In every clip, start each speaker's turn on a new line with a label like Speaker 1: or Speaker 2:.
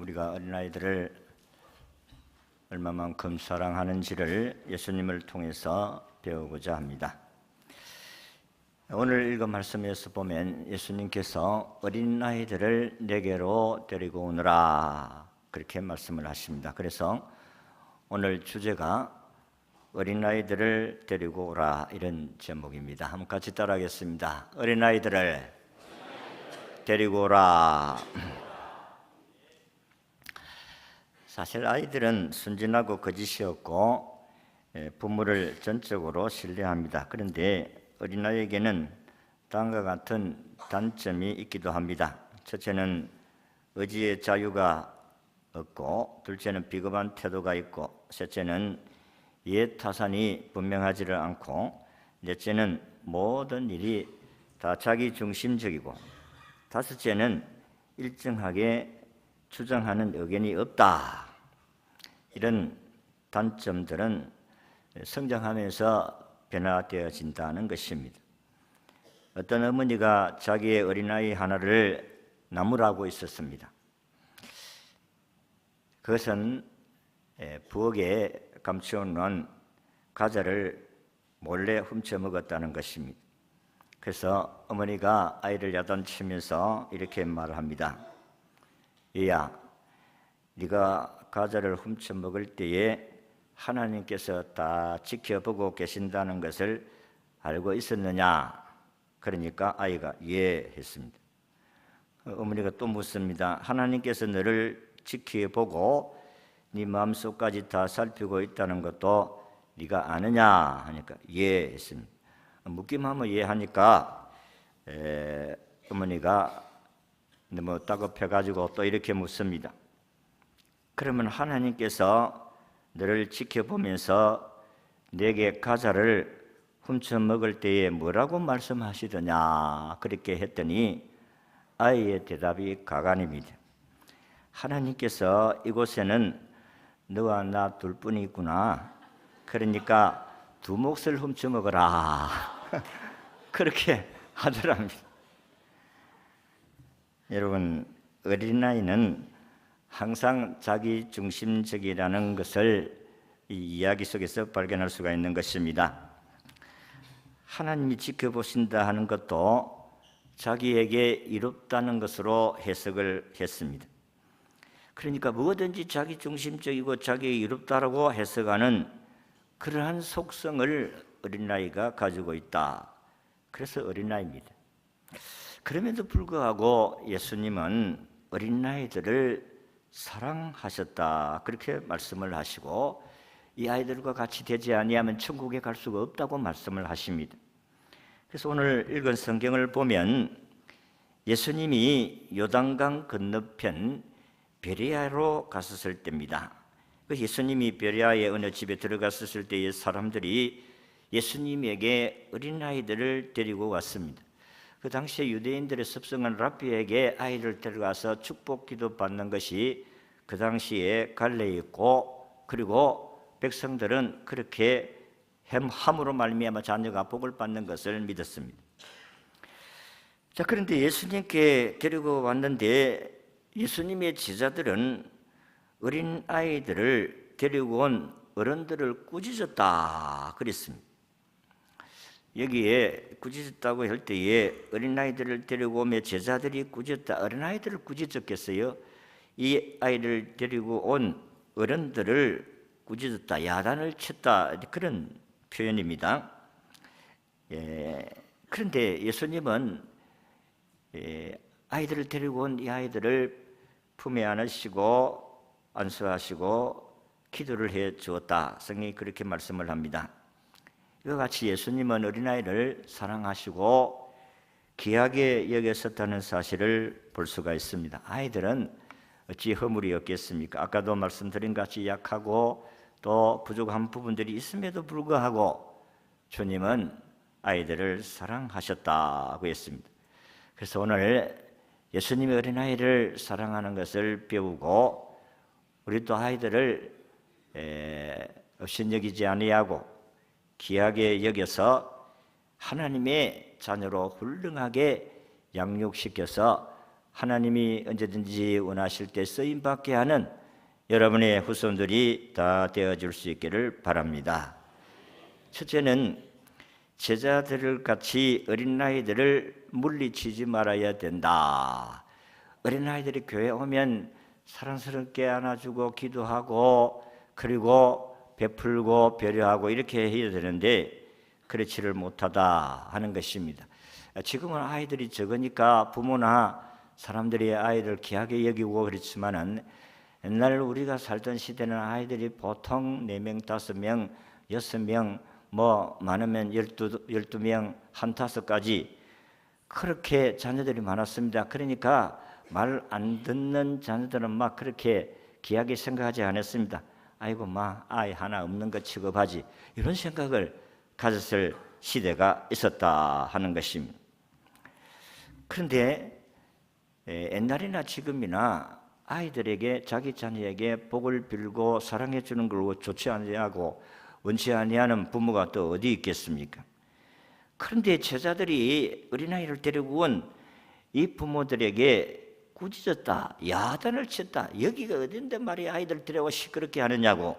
Speaker 1: 우리가 어린아이들을 얼마만큼 사랑하는지를 예수님을 통해서 배우고자 합니다. 오늘 읽은 말씀에서 보면 예수님께서 어린아이들을 내게로 데리고 오너라 그렇게 말씀을 하십니다. 그래서 오늘 주제가 어린아이들을 데리고 오라 이런 제목입니다. 한번 같이 따라하겠습니다. 어린아이들을 데리고 오라. 사실 아이들은 순진하고 거짓이 없고 부모를 전적으로 신뢰합니다. 그런데 어린아이에게는 다음과 같은 단점이 있기도 합니다. 첫째는 의지의 자유가 없고, 둘째는 비겁한 태도가 있고, 셋째는 이해타산이 분명하지를 않고, 넷째는 모든 일이 다 자기 중심적이고, 다섯째는 일정하게 주장하는 의견이 없다. 이런 단점들은 성장하면서 변화되어진다는 것입니다. 어떤 어머니가 자기의 어린아이 하나를 나무라고 있었습니다. 그것은 부엌에 감추어놓은 과자를 몰래 훔쳐 먹었다는 것입니다. 그래서 어머니가 아이를 야단치면서 이렇게 말합니다. 얘야, 네가 과자를 훔쳐 먹을 때에 하나님께서 다 지켜보고 계신다는 것을 알고 있었느냐? 그러니까 아이가 예 했습니다. 어머니가 또 묻습니다. 하나님께서 너를 지켜보고 네 마음속까지 다 살피고 있다는 것도 네가 아느냐? 하니까 예 했습니다. 묻기만 하면 예 하니까 어머니가 너무 다급해가지고 또 이렇게 묻습니다. 그러면 하나님께서 너를 지켜보면서 내게 과자를 훔쳐 먹을 때에 뭐라고 말씀하시더냐? 그렇게 했더니 아이의 대답이 가관입니다. 하나님께서 이곳에는 너와 나 둘뿐이 있구나. 그러니까 두 몫을 훔쳐 먹어라. 그렇게 하더랍니다. 여러분, 어린아이는 항상 자기 중심적이라는 것을 이 이야기 속에서 발견할 수가 있는 것입니다. 하나님이 지켜보신다 하는 것도 자기에게 이롭다는 것으로 해석을 했습니다. 그러니까 뭐든지 자기 중심적이고 자기에게 이롭다라고 해석하는 그러한 속성을 어린아이가 가지고 있다. 그래서 어린아이입니다. 그럼에도 불구하고 예수님은 어린아이들을 사랑하셨다 그렇게 말씀을 하시고 이 아이들과 같이 되지 아니하면 천국에 갈 수가 없다고 말씀을 하십니다. 그래서 오늘 읽은 성경을 보면 예수님이 요단강 건너편 베레아로 갔었을 때입니다. 예수님이 베레아의 어느 집에 들어갔었을 때의 사람들이 예수님에게 어린아이들을 데리고 왔습니다. 그 당시에 유대인들의 습성은 랍비에게 아이를 데려가서 축복기도 받는 것이 그 당시에 관례였고, 그리고 백성들은 그렇게 함으로 말미암아 자녀가 복을 받는 것을 믿었습니다. 자, 그런데 예수님께 데리고 왔는데 예수님의 제자들은 어린 아이들을 데리고 온 어른들을 꾸짖었다 그랬습니다. 여기에 꾸짖었다고 할 때에 어린아이들을 데리고 오며 제자들이 꾸짖었다. 어린아이들을 꾸짖었겠어요? 이 아이를 데리고 온 어른들을 꾸짖었다. 야단을 쳤다. 그런 표현입니다. 그런데 예수님은 아이들을 데리고 온 이 아이들을 품에 안으시고 안수하시고 기도를 해 주었다. 성경이 그렇게 말씀을 합니다. 이와 같이 예수님은 어린아이를 사랑하시고 귀하게 여겼었다는 사실을 볼 수가 있습니다. 아이들은 어찌 허물이 없겠습니까? 아까도 말씀드린 같이 약하고 또 부족한 부분들이 있음에도 불구하고 주님은 아이들을 사랑하셨다고 했습니다. 그래서 오늘 예수님이 어린아이를 사랑하는 것을 배우고 우리도 아이들을 업신여기지 아니하고 귀하게 여겨서 하나님의 자녀로 훌륭하게 양육시켜서 하나님이 언제든지 원하실 때 쓰임받게 하는 여러분의 후손들이 다 되어줄 수 있기를 바랍니다. 첫째는 제자들을 같이 어린아이들을 물리치지 말아야 된다. 어린아이들이 교회 오면 사랑스럽게 안아주고 기도하고 그리고 베풀고 배려하고 이렇게 해야 되는데 그렇지를 못하다 하는 것입니다. 지금은 아이들이 적으니까 부모나 사람들이 아이들 귀하게 여기고 그렇지만은 옛날 우리가 살던 시대는 아이들이 보통 4명, 5명, 6명, 뭐 많으면 12명, 15까지 그렇게 자녀들이 많았습니다. 그러니까 말 안 듣는 자녀들은 막 그렇게 귀하게 생각하지 않았습니다. 아이고 아이 하나 없는 것 취급하지 이런 생각을 가졌을 시대가 있었다 하는 것입니다. 그런데 옛날이나 지금이나 아이들에게 자기 자녀에게 복을 빌고 사랑해 주는 걸 좋지 아니하고 원치 아니하는 부모가 또 어디 있겠습니까? 그런데 제자들이 어린아이를 데리고 온 이 부모들에게 꾸짖었다, 야단을 쳤다. 여기가 어딘데 말이야 아이들 데려와 시끄럽게 하느냐고.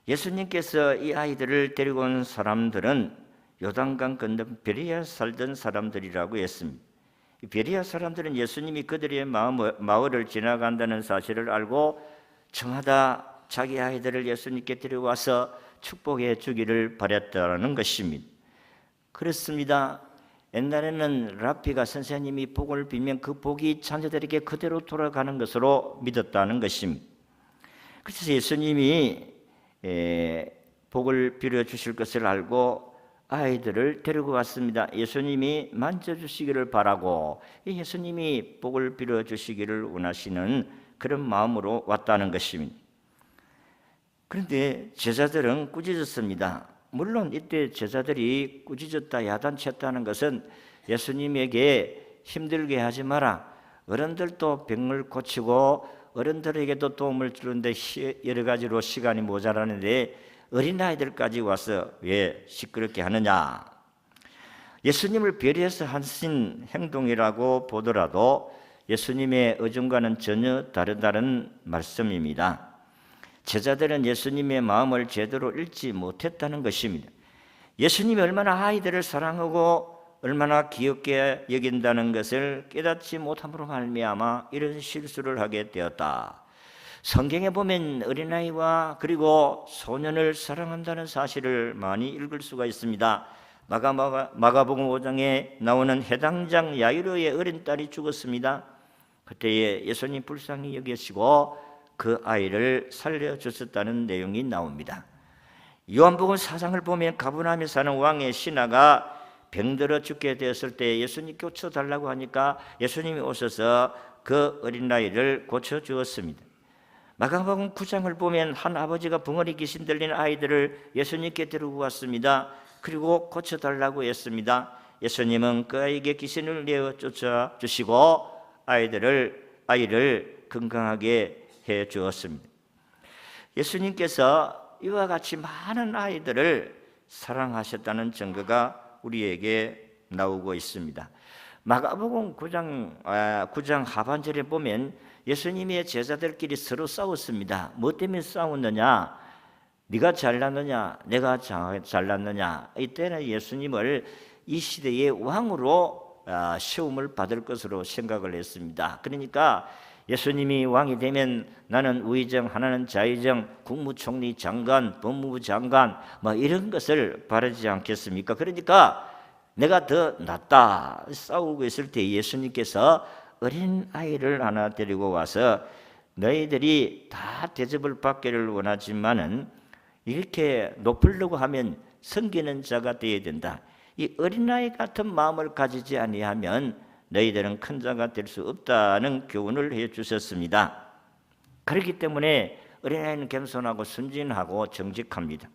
Speaker 1: 예수님께서 이 아이들을 데리고 온 사람들은 요단강 건너 베레아 살던 사람들이라고 했습니다. 베레아 사람들은 예수님이 그들의 마을을 지나간다는 사실을 알고 저마다 자기 아이들을 예수님께 데려와서 축복해 주기를 바랬다는 것입니다. 그렇습니다. 옛날에는 랍비가 선생님이 복을 빌면 그 복이 자녀들에게 그대로 돌아가는 것으로 믿었다는 것입니다. 그래서 예수님이 복을 빌어 주실 것을 알고 아이들을 데리고 왔습니다. 예수님이 만져주시기를 바라고 예수님이 복을 빌어 주시기를 원하시는 그런 마음으로 왔다는 것입니다. 그런데 제자들은 꾸짖었습니다. 물론 이때 제자들이 꾸짖었다 야단쳤다는 것은 예수님에게 힘들게 하지 마라, 어른들도 병을 고치고 어른들에게도 도움을 주는데 여러 가지로 시간이 모자라는데 어린아이들까지 와서 왜 시끄럽게 하느냐. 예수님을 배려해서 하신 행동이라고 보더라도 예수님의 의중과는 전혀 다르다는 말씀입니다. 제자들은 예수님의 마음을 제대로 읽지 못했다는 것입니다. 예수님이 얼마나 아이들을 사랑하고 얼마나 귀엽게 여긴다는 것을 깨닫지 못함으로 말미암아 이런 실수를 하게 되었다. 성경에 보면 어린아이와 그리고 소년을 사랑한다는 사실을 많이 읽을 수가 있습니다. 마가복음 5장에 나오는 해당장 야이로의 어린 딸이 죽었습니다. 그때에 예수님 불쌍히 여기시고 그 아이를 살려주셨다는 내용이 나옵니다. 요한복음 4장을 보면 가버나움에 사는 왕의 신하가 병들어 죽게 되었을 때 예수님 고쳐달라고 하니까 예수님이 오셔서 그 어린아이를 고쳐주었습니다. 마가복음 9장을 보면 한 아버지가 벙어리 귀신 들린 아이들을 예수님께 데리고 왔습니다. 그리고 고쳐달라고 했습니다. 예수님은 그 아이에게 귀신을 내어 쫓아주시고 아이를 건강하게 해 주었습니다. 예수님께서 이와 같이 많은 아이들을 사랑하셨다는 증거가 우리에게 나오고 있습니다. 마가복음 9장 하반절에 보면 예수님의 제자들끼리 서로 싸웠습니다. 뭐 때문에 싸웠느냐? 네가 잘났느냐? 내가 잘났느냐? 이때는 예수님을 이 시대의 왕으로 시험을 받을 것으로 생각을 했습니다. 그러니까 예수님이 왕이 되면 나는 우의정, 하나는 좌의정, 국무총리, 장관, 법무부 장관 뭐 이런 것을 바라지 않겠습니까? 그러니까 내가 더 낫다 싸우고 있을 때 예수님께서 어린 아이를 하나 데리고 와서 너희들이 다 대접을 받기를 원하지만은 이렇게 높으려고 하면 섬기는 자가 되어야 된다. 이 어린아이 같은 마음을 가지지 아니하면 너희들은 큰 자가 될 수 없다는 교훈을 해주셨습니다. 그렇기 때문에 어린아이는 겸손하고 순진하고 정직합니다.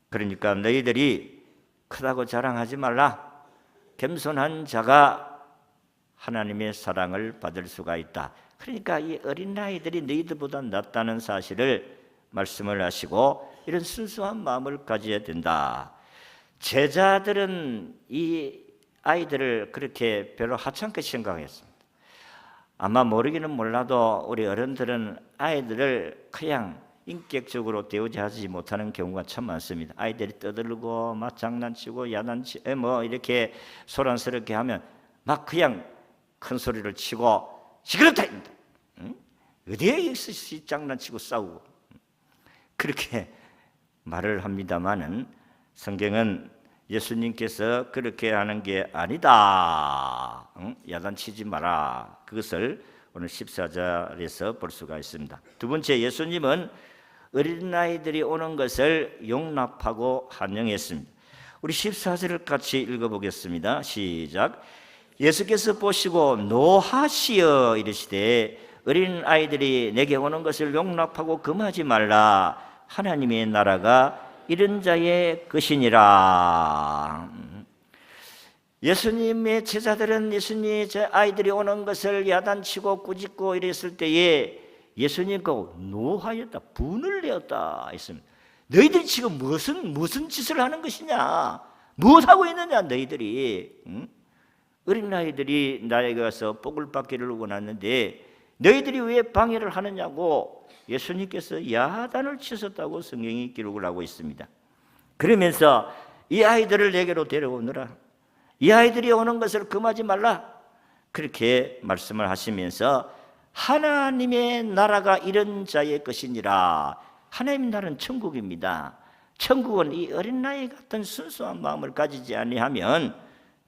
Speaker 1: 그러니까 너희들이 크다고 자랑하지 말라. 겸손한 자가 하나님의 사랑을 받을 수가 있다. 그러니까 이 어린아이들이 너희들보다 낫다는 사실을 말씀을 하시고 이런 순수한 마음을 가져야 된다. 제자들은 이 아이들을 그렇게 별로 하찮게 생각했습니다. 아마 모르기는 몰라도 우리 어른들은 아이들을 그냥 인격적으로 대우하지 못하는 경우가 참 많습니다. 아이들이 떠들고 막 장난치고 야단치고 뭐 이렇게 소란스럽게 하면 막 그냥 큰 소리를 치고 시끄럽다! 응? 어디에 장난치고 싸우고 그렇게 말을 합니다마는 성경은 예수님께서 그렇게 하는 게 아니다. 응? 야단치지 마라. 그것을 오늘 14절에서 볼 수가 있습니다. 두 번째, 예수님은 어린아이들이 오는 것을 용납하고 환영했습니다. 우리 14절을 같이 읽어보겠습니다. 시작. 예수께서 보시고 노하시어 이르시되 어린아이들이 내게 오는 것을 용납하고 금하지 말라. 하나님의 나라가 이런 자의 것이니라. 예수님의 제자들은 예수님의 아이들이 오는 것을 야단치고 꾸짖고 이랬을 때에 예수님과 노하였다, 분을 내었다 했습니다. 너희들이 지금 무슨 짓을 하는 것이냐? 무엇하고 있느냐 너희들이? 응? 어린아이들이 나에게 와서 복을 받기를 원하는데 너희들이 왜 방해를 하느냐고 예수님께서 야단을 치셨다고 성경이 기록을 하고 있습니다. 그러면서 이 아이들을 내게로 데려오느라, 이 아이들이 오는 것을 금하지 말라, 그렇게 말씀을 하시면서 하나님의 나라가 이런 자의 것이니라. 하나님의 나라는 천국입니다. 천국은 이 어린아이 같은 순수한 마음을 가지지 아니하면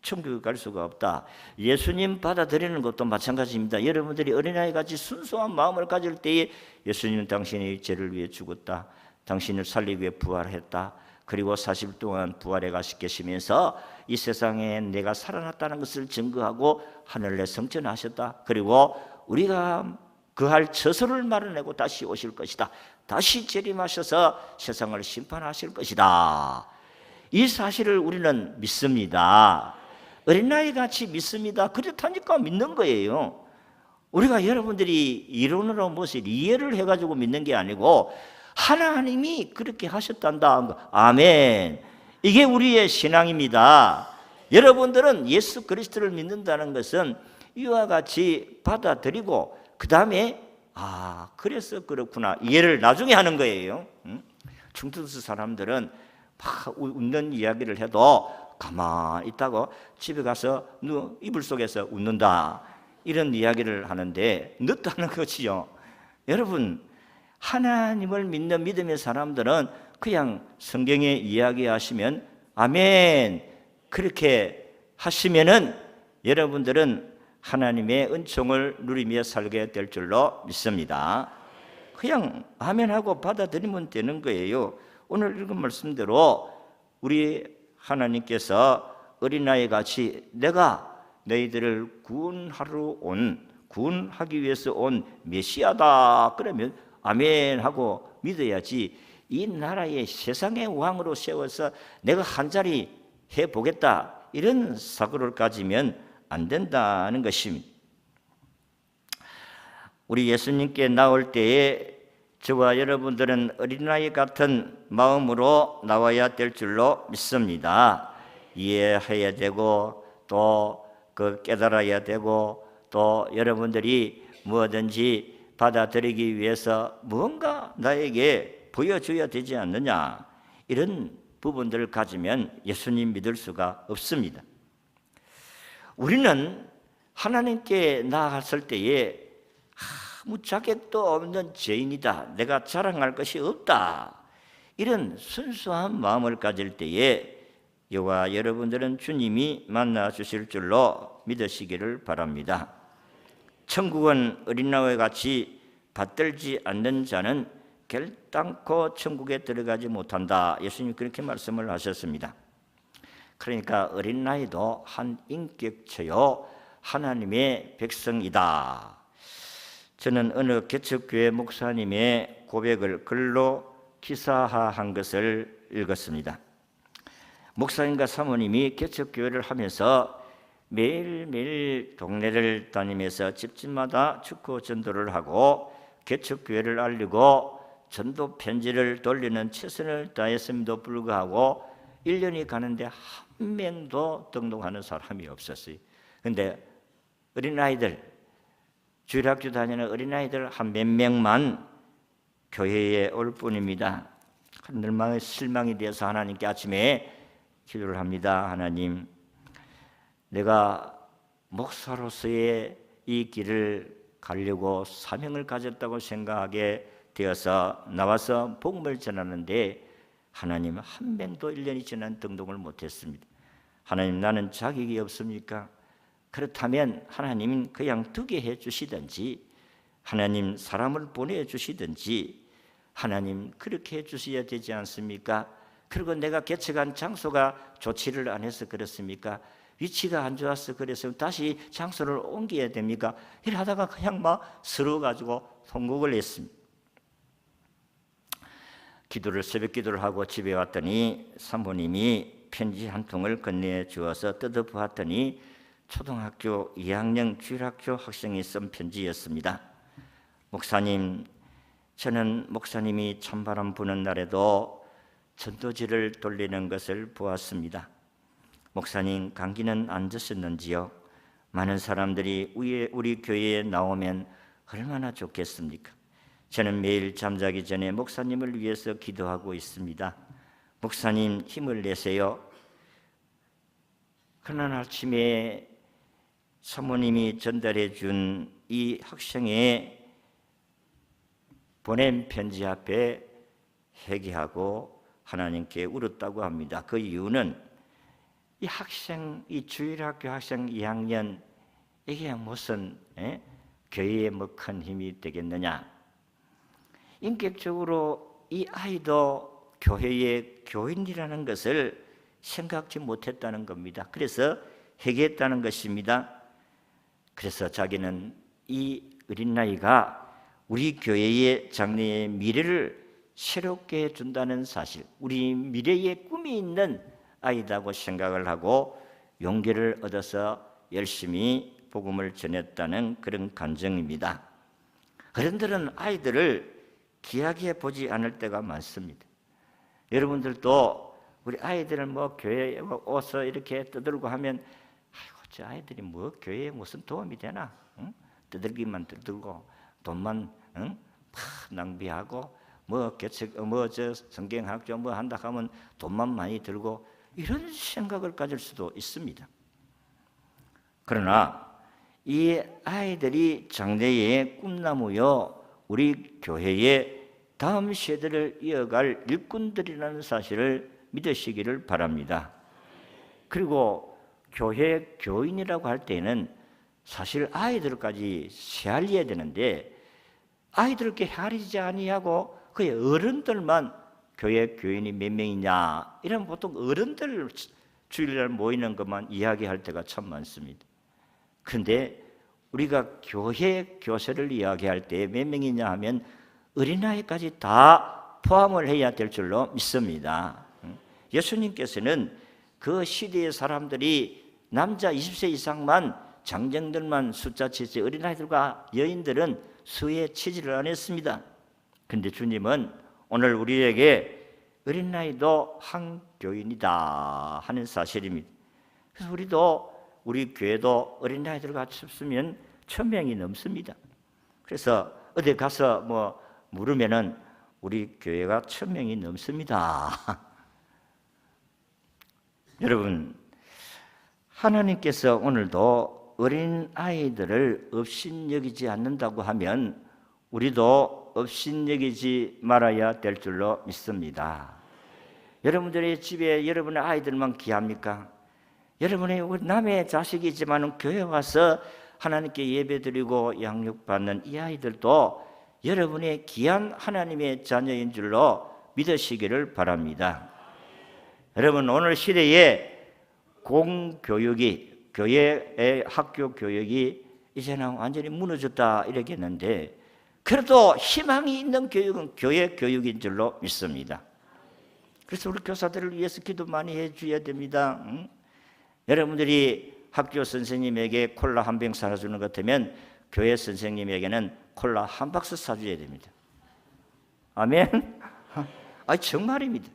Speaker 1: 천국에 갈 수가 없다. 예수님 받아들이는 것도 마찬가지입니다. 여러분들이 어린아이같이 순수한 마음을 가질 때에 예수님은 당신의 죄를 위해 죽었다, 당신을 살리기 위해 부활했다, 그리고 40일 동안 부활해 계시면서 이 세상에 내가 살아났다는 것을 증거하고 하늘에 성천하셨다. 그리고 우리가 그할 처소를 마련하고 다시 오실 것이다. 다시 재림하셔서 세상을 심판하실 것이다. 이 사실을 우리는 믿습니다. 어린아이같이 믿습니다. 그렇다니까 믿는 거예요. 우리가 여러분들이 이론으로 무엇을 이해를 해가지고 믿는 게 아니고 하나님이 그렇게 하셨단다. 아멘. 이게 우리의 신앙입니다. 여러분들은 예수 그리스도를 믿는다는 것은 이와 같이 받아들이고 그 다음에 그래서 그렇구나 이해를 나중에 하는 거예요. 중등수 사람들은 막 웃는 이야기를 해도 가만히 있다고 집에 가서 이불 속에서 웃는다, 이런 이야기를 하는데 늦다는 것이요. 여러분, 하나님을 믿는 믿음의 사람들은 그냥 성경에 이야기하시면 아멘 그렇게 하시면은 여러분들은 하나님의 은총을 누리며 살게 될 줄로 믿습니다. 그냥 아멘하고 받아들이면 되는 거예요. 오늘 읽은 말씀대로 우리 하나님께서 어린아이 같이 내가 너희들을 구원하기 위해서 온 메시아다 그러면 아멘 하고 믿어야지, 이 나라의 세상의 왕으로 세워서 내가 한 자리 해보겠다 이런 사고를 가지면 안 된다는 것입니다. 우리 예수님께 나올 때에 저와 여러분들은 어린아이 같은 마음으로 나와야 될 줄로 믿습니다. 이해해야 되고 또 깨달아야 되고 또 여러분들이 뭐든지 받아들이기 위해서 무언가 나에게 보여줘야 되지 않느냐, 이런 부분들을 가지면 예수님 믿을 수가 없습니다. 우리는 하나님께 나아갔을 때에 아무 자격도 없는 죄인이다, 내가 자랑할 것이 없다, 이런 순수한 마음을 가질 때에 저와 여러분들은 주님이 만나 주실 줄로 믿으시기를 바랍니다. 천국은 어린아이와 같이 받들지 않는 자는 결단코 천국에 들어가지 못한다. 예수님 그렇게 말씀을 하셨습니다. 그러니까 어린아이도 한 인격체요 하나님의 백성이다. 저는 어느 개척교회 목사님의 고백을 글로 기사화한 것을 읽었습니다. 목사님과 사모님이 개척교회를 하면서 매일매일 동네를 다니면서 집집마다 축구 전도를 하고 개척교회를 알리고 전도 편지를 돌리는 최선을 다했음에도 불구하고 1년이 가는데 한 명도 등록하는 사람이 없었어요. 그런데 어린아이들 주일학교 다니는 어린아이들 한 몇 명만 교회에 올 뿐입니다. 늘만의 실망이 되어서 하나님께 아침에 기도를 합니다. 하나님, 내가 목사로서의 이 길을 가려고 사명을 가졌다고 생각하게 되어서 나와서 복음을 전하는데 하나님 한 명도 1년이 지난 등록을 못했습니다. 하나님, 나는 자격이 없습니까? 그렇다면 하나님은 그냥 두게 해주시든지 하나님 사람을 보내주시든지 하나님 그렇게 해주셔야 되지 않습니까? 그리고 내가 개척한 장소가 좋지를 않아서 그렇습니까? 위치가 안 좋아서 그래서 다시 장소를 옮겨야 됩니까? 이러다가 그냥 막 서러워가지고 통곡을 했습니다. 새벽 기도를 하고 집에 왔더니 사모님이 편지 한 통을 건네주어서 뜯어보았더니 초등학교 2학년 주일학교 학생이 쓴 편지였습니다. 목사님, 저는 목사님이 찬바람 부는 날에도 전도지를 돌리는 것을 보았습니다. 목사님, 감기는 안 드셨는지요? 많은 사람들이 우리 교회에 나오면 얼마나 좋겠습니까? 저는 매일 잠자기 전에 목사님을 위해서 기도하고 있습니다. 목사님, 힘을 내세요. 그날 아침에 사모님이 전달해 준 이 학생의 보낸 편지 앞에 회개하고 하나님께 울었다고 합니다. 그 이유는 이 학생, 이 주일학교 학생 2학년 이게 무슨 교회에 뭐 큰 힘이 되겠느냐? 인격적으로 이 아이도 교회의 교인이라는 것을 생각지 못했다는 겁니다. 그래서 회개했다는 것입니다. 그래서 자기는 이 어린 나이가 우리 교회의 장래의 미래를 새롭게 해준다는 사실, 우리 미래의 꿈이 있는 아이다고 생각을 하고 용기를 얻어서 열심히 복음을 전했다는 그런 감정입니다. 어른들은 아이들을 귀하게 보지 않을 때가 많습니다. 여러분들도 우리 아이들을 뭐 교회에 와서 이렇게 떠들고 하면 아이고 저 아이들이 뭐 교회에 무슨 도움이 되나? 응? 떠들기만 떠들고 돈만 낭비하고 뭐 개척 저 성경학교 뭐 한다 하면 돈만 많이 들고 이런 생각을 가질 수도 있습니다. 그러나 이 아이들이 장래의 꿈나무요 우리 교회의 다음 세대를 이어갈 일꾼들이라는 사실을 믿으시기를 바랍니다. 그리고 교회 교인이라고 할 때는 사실 아이들까지 헤아려야 되는데 아이들께 헤아리지 아니하고 그의 어른들만 교회 교인이 몇 명이냐 이런 보통 어른들 주일날 모이는 것만 이야기할 때가 참 많습니다. 그런데 우리가 교회 교세를 이야기할 때 몇 명이냐 하면 어린아이까지 다 포함을 해야 될 줄로 믿습니다. 예수님께서는 그 시대의 사람들이 남자 20세 이상만 장정들만 숫자 치지 어린아이들과 여인들은 수에 치지를 않았습니다. 그런데 주님은 오늘 우리에게 어린아이도 한 교인이다 하는 사실입니다. 그래서 우리 교회도 어린아이들과 합치면 1000명이 넘습니다. 그래서 어디 가서 뭐 물으면은 우리 교회가 1000명이 넘습니다. 여러분, 하나님께서 오늘도 어린아이들을 업신여기지 않는다고 하면 우리도 업신여기지 말아야 될 줄로 믿습니다. 여러분들의 집에 여러분의 아이들만 귀합니까? 여러분의 남의 자식이지만 교회 와서 하나님께 예배드리고 양육받는 이 아이들도 여러분의 귀한 하나님의 자녀인 줄로 믿으시기를 바랍니다. 여러분, 오늘 시대에 공교육이 교회의 학교 교육이 이제는 완전히 무너졌다 이러겠는데 그래도 희망이 있는 교육은 교회 교육인 줄로 믿습니다. 그래서 우리 교사들을 위해서 기도 많이 해줘야 됩니다. 여러분들이 학교 선생님에게 콜라 한 병 사주는 것 같으면 교회 선생님에게는 콜라 한 박스 사줘야 됩니다. 아멘? 정말입니다.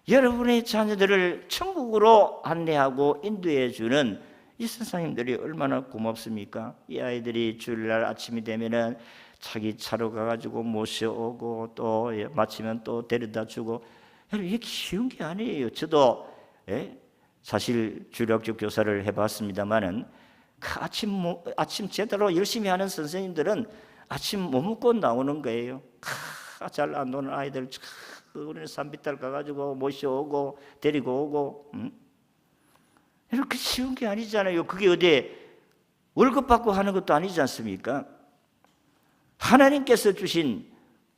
Speaker 1: 여러분의 자녀들을 천국으로 안내하고 인도해 주는 이 선생님들이 얼마나 고맙습니까? 이 아이들이 주일날 아침이 되면은 자기 차로 가가지고 모셔오고 또 마치면 또 데려다 주고. 이게 쉬운 게 아니에요. 저도 사실 주일학교 교사를 해봤습니다만은 그 아침 제대로 열심히 하는 선생님들은 아침 못 먹고 나오는 거예요. 잘 안 노는 아이들 우리는 산비탈 가가지고 모셔오고 데리고 오고. 이렇게 쉬운 게 아니잖아요. 그게 어디 월급 받고 하는 것도 아니지 않습니까? 하나님께서 주신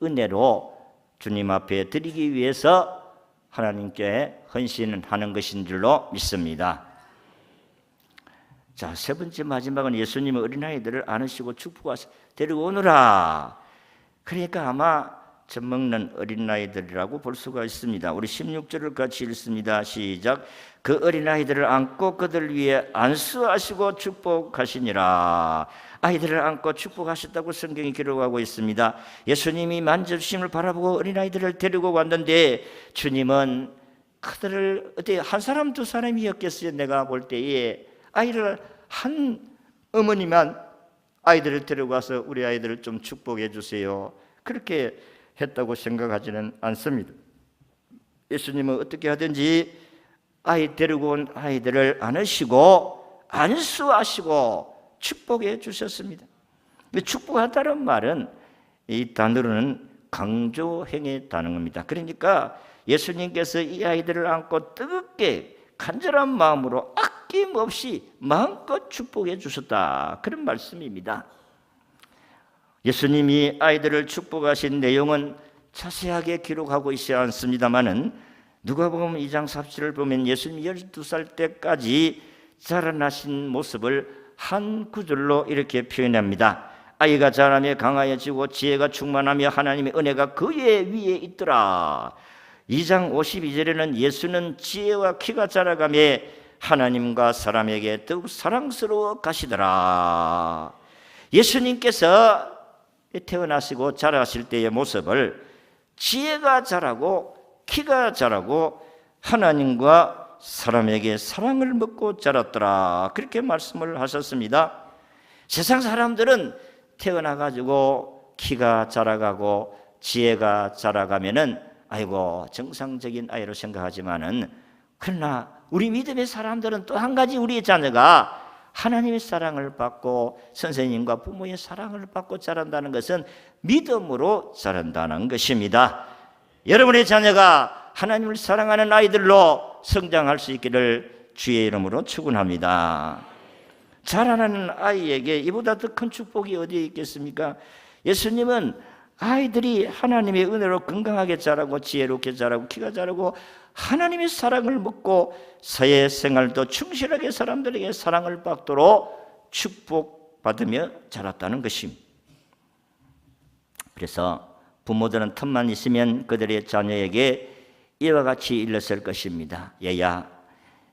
Speaker 1: 은혜로 주님 앞에 드리기 위해서 하나님께 헌신하는 것인 줄로 믿습니다. 자, 세 번째 마지막은 예수님은 어린아이들을 안으시고 축복하시 데리고 오너라. 그러니까 아마 젖 먹는 어린아이들이라고 볼 수가 있습니다. 우리 16절을 같이 읽습니다. 시작. 그 어린아이들을 안고 그들 위에 안수하시고 축복하시니라. 아이들을 안고 축복하셨다고 성경이 기록하고 있습니다. 예수님이 만져주심을 바라보고 어린아이들을 데리고 왔는데 주님은 그들을 어떻게 한 사람 두 사람이었겠어요? 내가 볼 때에 아이를 한 어머니만 아이들을 데려가서 우리 아이들을 좀 축복해 주세요, 그렇게 했다고 생각하지는 않습니다. 예수님은 어떻게 하든지 데리고 온 아이들을 안으시고 안수하시고 축복해 주셨습니다. 축복하다는 말은 이 단어로는 강조행에 단어입니다. 그러니까 예수님께서 이 아이들을 안고 뜨겁게 간절한 마음으로 아낌없이 마음껏 축복해 주셨다, 그런 말씀입니다. 예수님이 아이들을 축복하신 내용은 자세하게 기록하고 있지 않습니다만은 누가복음 2장 4절을 보면 예수님이 12살 때까지 자라나신 모습을 한 구절로 이렇게 표현합니다. 아이가 자라며 강하여지고 지혜가 충만하며 하나님의 은혜가 그의 위에 있더라. 2장 52절에는 예수는 지혜와 키가 자라가며 하나님과 사람에게 더욱 사랑스러워 가시더라. 예수님께서 태어나시고 자라실 때의 모습을 지혜가 자라고 키가 자라고 하나님과 사람에게 사랑을 먹고 자랐더라, 그렇게 말씀을 하셨습니다. 세상 사람들은 태어나가지고 키가 자라가고 지혜가 자라가면은 아이고 정상적인 아이로 생각하지만은, 그러나 우리 믿음의 사람들은 또 한 가지, 우리의 자녀가 하나님의 사랑을 받고 선생님과 부모의 사랑을 받고 자란다는 것은 믿음으로 자란다는 것입니다. 여러분의 자녀가 하나님을 사랑하는 아이들로 성장할 수 있기를 주의 이름으로 축원합니다. 자라나는 아이에게 이보다 더 큰 축복이 어디에 있겠습니까? 예수님은 아이들이 하나님의 은혜로 건강하게 자라고 지혜롭게 자라고 키가 자라고 하나님의 사랑을 먹고 사회생활도 충실하게 사람들에게 사랑을 받도록 축복받으며 자랐다는 것입니다. 그래서 부모들은 틈만 있으면 그들의 자녀에게 이와 같이 일렀을 것입니다. 얘야,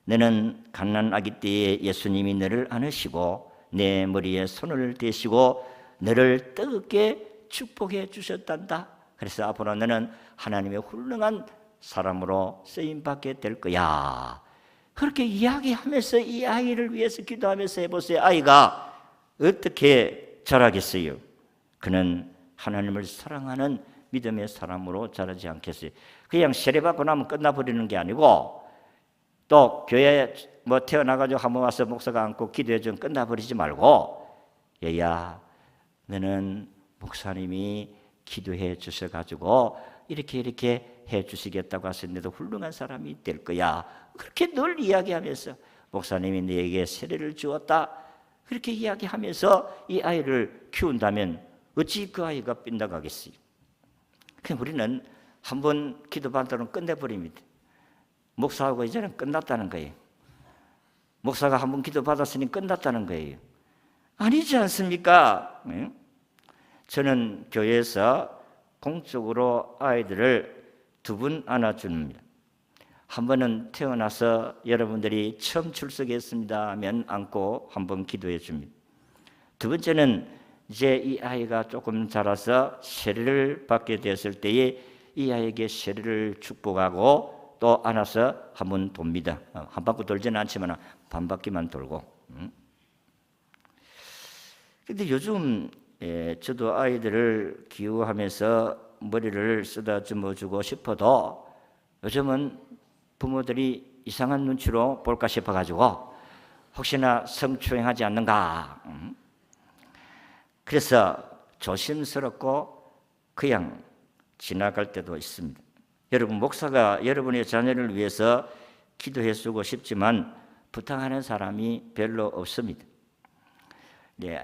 Speaker 1: 너는 갓난아기 때에 예수님이 너를 안으시고 내 머리에 손을 대시고 너를 뜨겁게 축복해 주셨단다. 그래서 앞으로 너는 하나님의 훌륭한 사람으로 쓰임받게 될 거야. 그렇게 이야기하면서 이 아이를 위해서 기도하면서 해보세요. 아이가 어떻게 자라겠어요? 그는 하나님을 사랑하는 믿음의 사람으로 자라지 않겠어요? 그냥 세례받고 나면 끝나버리는 게 아니고 또 교회에 태어나가지고 한번 와서 목사가 안고 기도해 주면 끝나버리지 말고, 얘야, 너는 목사님이 기도해 주셔가지고 이렇게 해 주시겠다고 하셨는데도 훌륭한 사람이 될 거야. 그렇게 늘 이야기하면서 목사님이 너에게 세례를 주었다, 그렇게 이야기하면서 이 아이를 키운다면 어찌 그 아이가 빗나가겠어요? 그냥 우리는 한번 기도받으면 끝내버립니다. 목사하고 이제는 끝났다는 거예요. 목사가 한번 기도받았으니 끝났다는 거예요. 아니지 않습니까? 저는 교회에서 공적으로 아이들을 2분 안아줍니다. 한 번은 태어나서 여러분들이 처음 출석했습니다 하면 안고 한번 기도해 줍니다. 두 번째는 이제 이 아이가 조금 자라서 세례를 받게 되었을 때에 이 아이에게 세례를 축복하고 또 안아서 한번 돕니다. 한 바퀴 돌지는 않지만 반 바퀴만 돌고, 근데 요즘 저도 아이들을 기우하면서 머리를 쓰다듬어주고 싶어도 요즘은 부모들이 이상한 눈치로 볼까 싶어가지고 혹시나 성추행하지 않는가. 그래서 조심스럽고 그냥 지나갈 때도 있습니다. 여러분, 목사가 여러분의 자녀를 위해서 기도해주고 싶지만 부탁하는 사람이 별로 없습니다. 네,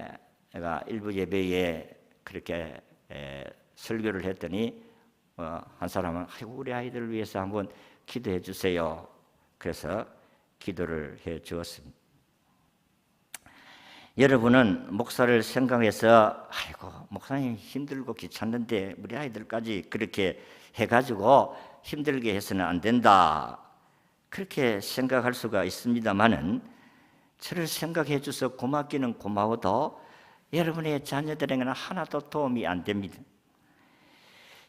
Speaker 1: 내가 일부 예배에 그렇게 설교를 했더니 한 사람은 우리 아이들을 위해서 한번 기도해 주세요. 그래서 기도를 해 주었습니다. 여러분은 목사를 생각해서 아이고 목사님 힘들고 귀찮는데 우리 아이들까지 그렇게 해가지고 힘들게 해서는 안 된다, 그렇게 생각할 수가 있습니다만은 저를 생각해 줘서 고맙기는 고마워도 여러분의 자녀들에게는 하나도 도움이 안 됩니다.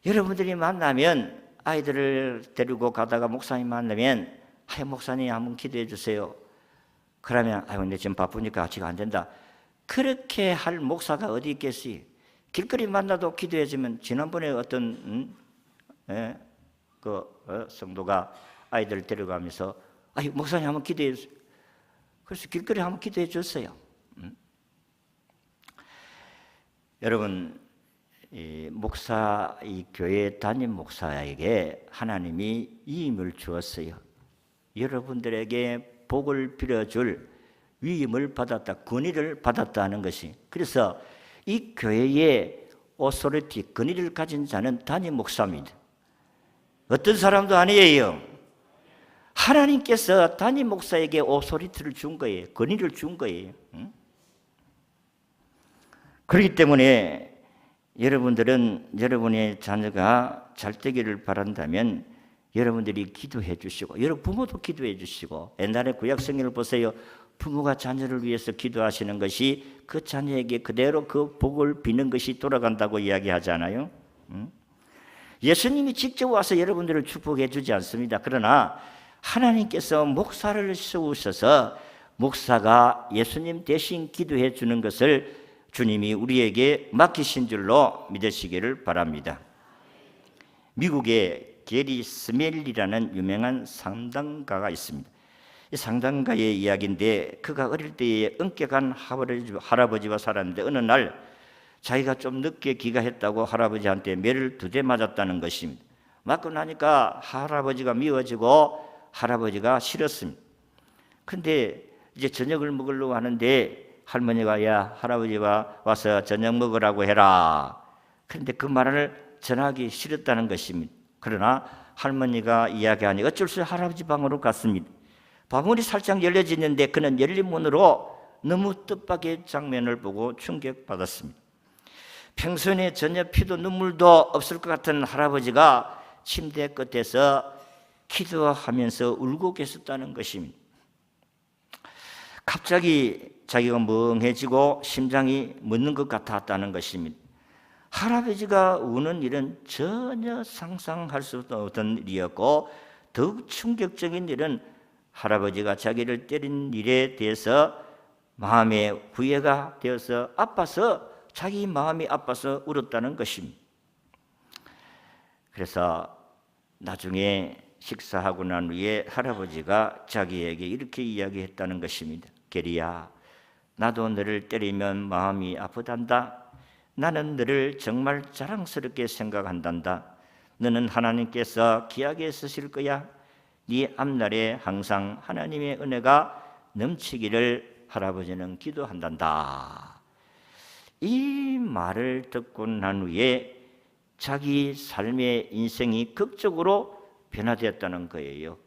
Speaker 1: 여러분들이 만나면 아이들을 데리고 가다가 목사님 만나면 목사님 한번 기도해 주세요. 그러면 근데 지금 바쁘니까 지금 안 된다, 그렇게 할 목사가 어디 있겠어요? 길거리 만나도 기도해 주면, 지난번에 어떤 성도가 아이들을 데려가면서 목사님 한번 기도해 주세요. 그래서 길거리 한번 기도해 줬어요. 여러분, 이 교회 담임 목사에게 하나님이 위임을 주었어요. 여러분들에게 복을 빌어줄 위임을 받았다, 권위를 받았다는 것이. 그래서 이 교회의 오소리티, 권위를 가진 자는 담임 목사입니다. 어떤 사람도 아니에요. 하나님께서 담임 목사에게 오소리티를 준 거예요. 권위를 준 거예요. 그렇기 때문에 여러분들은 여러분의 자녀가 잘 되기를 바란다면 여러분들이 기도해 주시고, 여러분 부모도 기도해 주시고, 옛날에 구약성경을 보세요. 부모가 자녀를 위해서 기도하시는 것이 그 자녀에게 그대로 그 복을 비는 것이 돌아간다고 이야기하잖아요. 예수님이 직접 와서 여러분들을 축복해 주지 않습니다. 그러나 하나님께서 목사를 세우셔서 목사가 예수님 대신 기도해 주는 것을 주님이 우리에게 맡기신 줄로 믿으시기를 바랍니다. 미국에 게리 스멜리라는 유명한 상담가가 있습니다. 이 상담가의 이야기인데, 그가 어릴 때에 엄격한 할아버지와 살았는데 어느 날 자기가 좀 늦게 귀가했다고 할아버지한테 매를 2대 맞았다는 것입니다. 맞고 나니까 할아버지가 미워지고 할아버지가 싫었습니다. 근데 이제 저녁을 먹으려고 하는데 할머니가 할아버지가 와서 저녁 먹으라고 해라. 그런데 그 말을 전하기 싫었다는 것입니다. 그러나 할머니가 이야기하니 어쩔 수 없이 할아버지 방으로 갔습니다. 방문이 살짝 열려지는데 그는 열린 문으로 너무 뜻밖의 장면을 보고 충격받았습니다. 평소에 전혀 피도 눈물도 없을 것 같은 할아버지가 침대 끝에서 기도하면서 울고 계셨다는 것입니다. 갑자기 자기가 멍해지고 심장이 멎는 것 같았다는 것입니다. 할아버지가 우는 일은 전혀 상상할 수 없던 일이었고, 더욱 충격적인 일은 할아버지가 자기를 때린 일에 대해서 마음에 후회가 되어서 자기 마음이 아파서 울었다는 것입니다. 그래서 나중에 식사하고 난 후에 할아버지가 자기에게 이렇게 이야기했다는 것입니다. 게리야, 나도 너를 때리면 마음이 아프단다. 나는 너를 정말 자랑스럽게 생각한단다. 너는 하나님께서 귀하게 쓰실 거야. 네 앞날에 항상 하나님의 은혜가 넘치기를 할아버지는 기도한단다. 이 말을 듣고 난 후에 자기 삶의 인생이 극적으로 변화되었다는 거예요.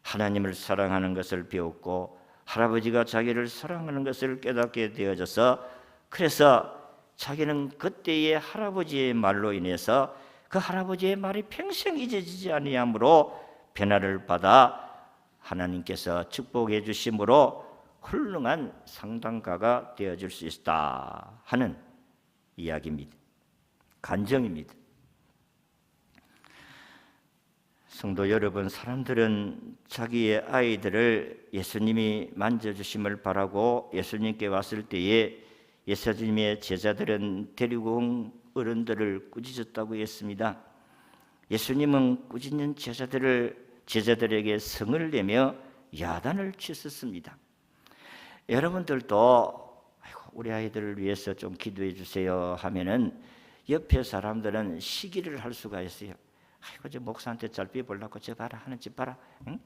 Speaker 1: 하나님을 사랑하는 것을 배웠고 할아버지가 자기를 사랑하는 것을 깨닫게 되어져서, 그래서 자기는 그때의 할아버지의 말로 인해서 그 할아버지의 말이 평생 잊어지지 아니하므로 변화를 받아 하나님께서 축복해 주심으로 훌륭한 상담가가 되어줄 수 있다 하는 이야기입니다. 간증입니다. 성도 여러분, 사람들은 자기의 아이들을 예수님이 만져주심을 바라고 예수님께 왔을 때에 예수님의 제자들은 데리고 온 어른들을 꾸짖었다고 했습니다. 예수님은 꾸짖는 제자들에게 성을 내며 야단을 치셨습니다. 여러분들도 우리 아이들을 위해서 좀 기도해 주세요 하면은 옆에 사람들은 시기를 할 수가 있어요. 아이고, 저 목사한테 잘 비보려고 저 봐라 하는지 봐라. 응?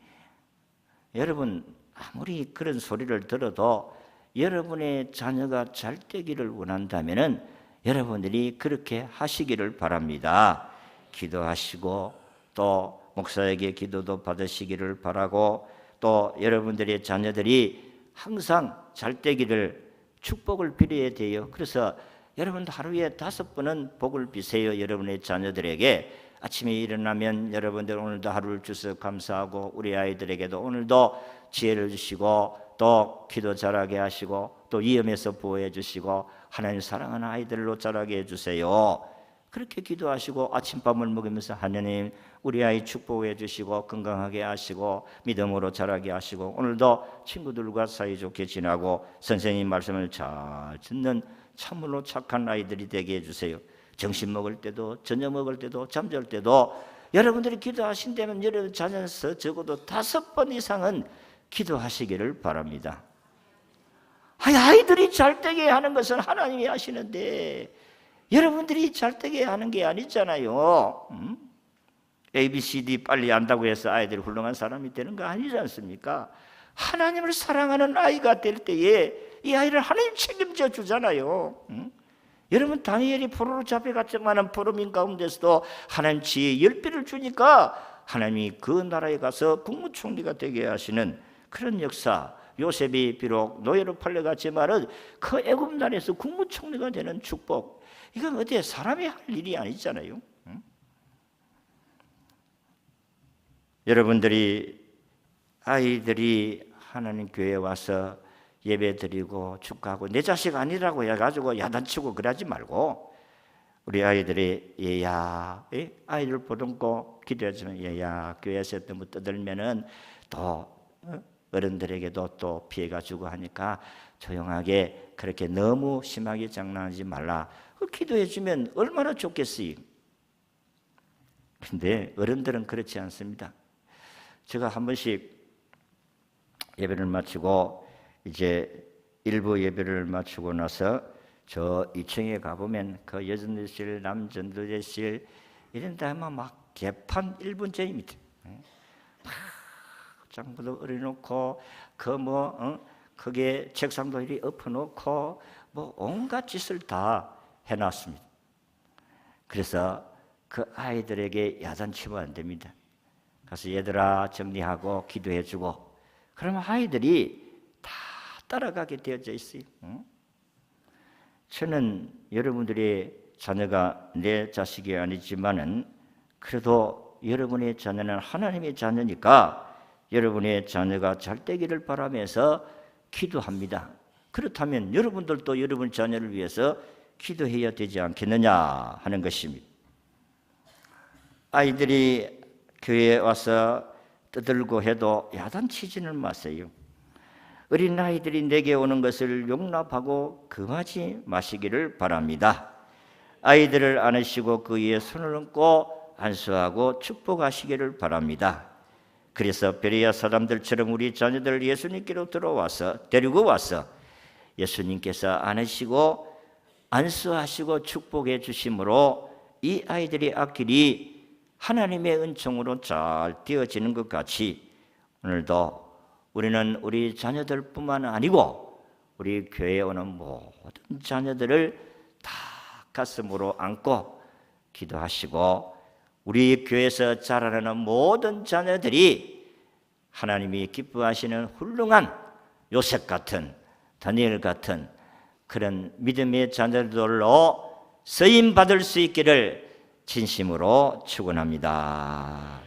Speaker 1: 여러분, 아무리 그런 소리를 들어도 여러분의 자녀가 잘 되기를 원한다면은 여러분들이 그렇게 하시기를 바랍니다. 기도하시고 또 목사에게 기도도 받으시기를 바라고, 또 여러분들의 자녀들이 항상 잘 되기를 축복을 빌어야 돼요. 그래서 여러분도 하루에 5번은 복을 비세요. 여러분의 자녀들에게 아침에 일어나면 여러분들 오늘도 하루를 주셔서 감사하고, 우리 아이들에게도 오늘도 지혜를 주시고 또 기도 잘하게 하시고 또 위험에서 보호해 주시고 하나님 사랑하는 아이들로 자라게 해주세요. 그렇게 기도하시고 아침밥을 먹으면서 하나님 우리 아이 축복해 주시고 건강하게 하시고 믿음으로 자라게 하시고 오늘도 친구들과 사이좋게 지나고 선생님 말씀을 잘 듣는 참으로 착한 아이들이 되게 해주세요. 점심 먹을 때도 저녁 먹을 때도 잠잘 때도 여러분들이 기도하신다면 여러분 자녀에서 적어도 5번 이상은 기도하시기를 바랍니다. 아이들이 잘 되게 하는 것은 하나님이 하시는데 여러분들이 잘 되게 하는 게 아니잖아요. ABCD 빨리 안다고 해서 아이들이 훌륭한 사람이 되는 거 아니지 않습니까? 하나님을 사랑하는 아이가 될 때에 이 아이를 하나님 책임져 주잖아요. 여러분, 다니엘이 포로로 잡혀갔지만 포로민 가운데서도 하나님 지혜 10배를 주니까 하나님이 그 나라에 가서 국무총리가 되게 하시는 그런 역사, 요셉이 비록 노예로 팔려갔지만 그 애굽 나라에서 국무총리가 되는 축복, 이건 어디에 사람이 할 일이 아니잖아요. 여러분들이 아이들이 하나님 교회에 와서 예배 드리고 축하하고 내 자식 아니라고 해가지고 야단치고 그러지 말고, 우리 아이들이 얘야, 아이들 보듬고 기도하지만 얘야 교회에서 너무 떠들면은 또 어른들에게도 또 피해가 주고 하니까 조용하게 그렇게 너무 심하게 장난하지 말라. 기도해 주면 얼마나 좋겠어요. 근데 어른들은 그렇지 않습니다. 제가 한 번씩 예배를 마치고 이제 일부 예배를 마치고 나서 저 2층에 가보면 그 여전대실, 남전도대실 이런 데만 막 개판 1분 전입니다. 막 장부도 어려놓고 그게 책상도 이리 엎어놓고 뭐 온갖 짓을 다 해놨습니다. 그래서 그 아이들에게 야단치면 안 됩니다. 가서 얘들아 정리하고 기도해주고 그러면 아이들이 다 따라가게 되어져 있어요. 저는 여러분들의 자녀가 내 자식이 아니지만은 그래도 여러분의 자녀는 하나님의 자녀니까 여러분의 자녀가 잘 되기를 바라면서 기도합니다. 그렇다면 여러분들도 여러분 자녀를 위해서 기도해야 되지 않겠느냐 하는 것입니다. 아이들이 교회에 와서 떠들고 해도 야단치지는 마세요. 어린 아이들이 내게 오는 것을 용납하고 금하지 마시기를 바랍니다. 아이들을 안으시고 그 위에 손을 얹고 안수하고 축복하시기를 바랍니다. 그래서 베레아 사람들처럼 우리 자녀들 예수님께로 데리고 와서 예수님께서 안으시고 안수하시고 축복해 주심으로 이 아이들의 앞길이 하나님의 은총으로 잘 되어지는 것 같이 오늘도 우리는 우리 자녀들뿐만 아니고 우리 교회에 오는 모든 자녀들을 다 가슴으로 안고 기도하시고 우리 교회에서 자라나는 모든 자녀들이 하나님이 기뻐하시는 훌륭한 요셉 같은 다니엘 같은 그런 믿음의 자녀들로 쓰임 받을 수 있기를 진심으로 축원합니다.